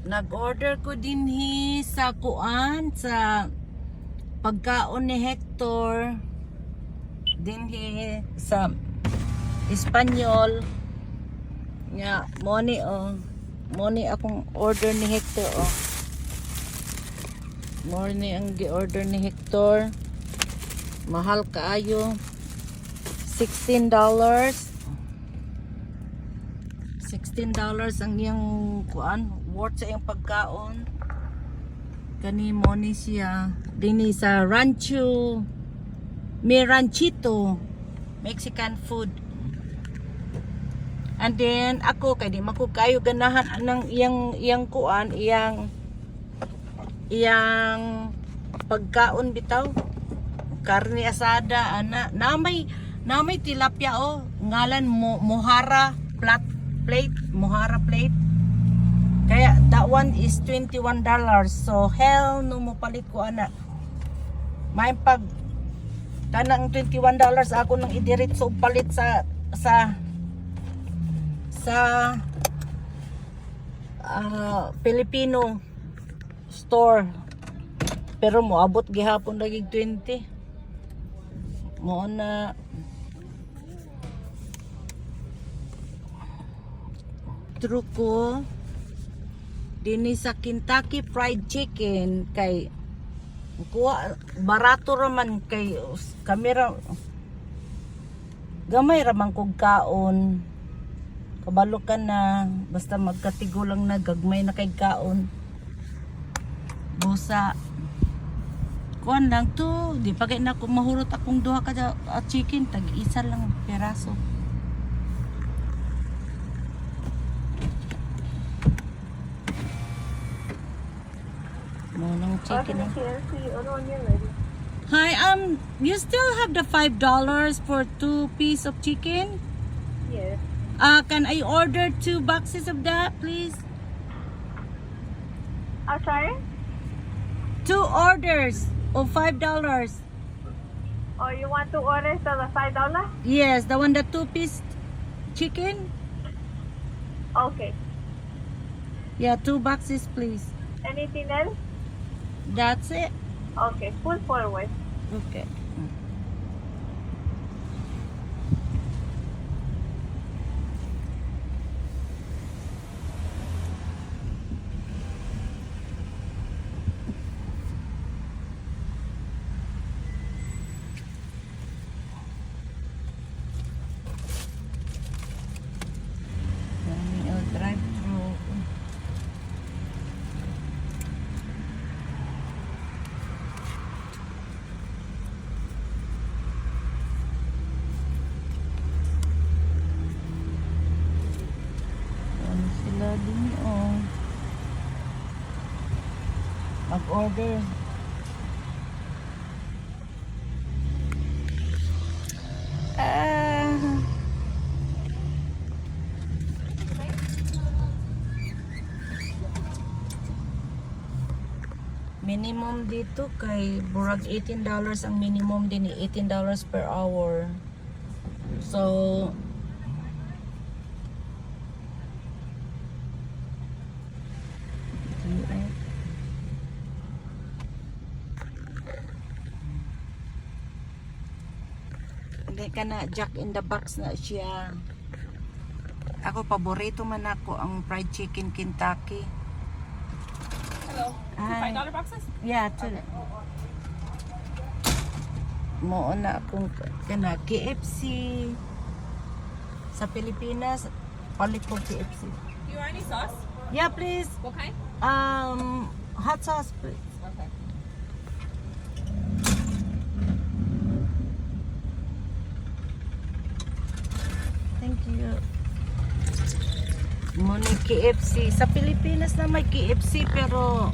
Nag-order ko din sa kuan sa pagkaon ni Hector din sa Espanyol nga money money akong order ni Hector money ang gi-order ni Hector, mahal kaayo, $16 ang iyang kuan worth sa iyang pagkaon. Kani mo ni siya dini sa Rancho Ranchito Mexican food. And then ako kay di mako kayo ganahan anang iyang kuan iyang pagkaon bitaw, karne asada ana namay tilapia ngalan mohara plate. Kaya that one is $21. So hell no mo palit ko ana. May pag kanang $21 ako nang idiretso palit sa Filipino store. Pero moabot gihapon lagi 20. Mo na truko dinhi sa Kentucky Fried Chicken kay kuha barato raman kay kamera gamay raman kog kaon, kabalo ka na basta magkatigo lang na gagmay na kay kaon busa kuan lang to di pa kay na ko mahurot akong duha ka chicken tag isa lang peraso. Chicken. Hi, you still have the $5 for 2 pieces of chicken? Yes. Can I order 2 boxes of that, please? Sorry? 2 orders of $5. Oh, you want to order for the $5? Yes, the one the 2-piece chicken. Okay. Yeah, 2 boxes, please. Anything else? That's it. Okay, pull forward. Okay. Drive-through. Sila din mag-order. Minimum dito kay burag $18 ang minimum din, $18 per hour. So hindi ka na jack in the box na siya. Ako paborito man ako ang fried chicken Kentucky. Hello. $5 boxes? Yeah, two. Mo na akong kana KFC sa Pilipinas, palit ko KFC. You want any sauce? Yeah, please. What kind? Hot sauce, please. Okay. Thank you. Mo ni KFC sa Pilipinas na may KFC pero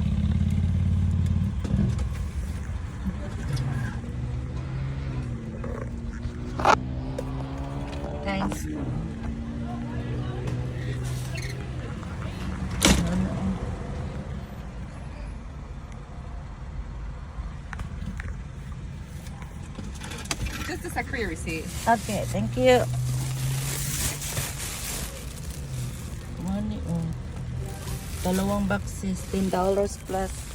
thanks. Just a secretary receipt. Okay, thank you. Money Dalawang boxes, $10 plus.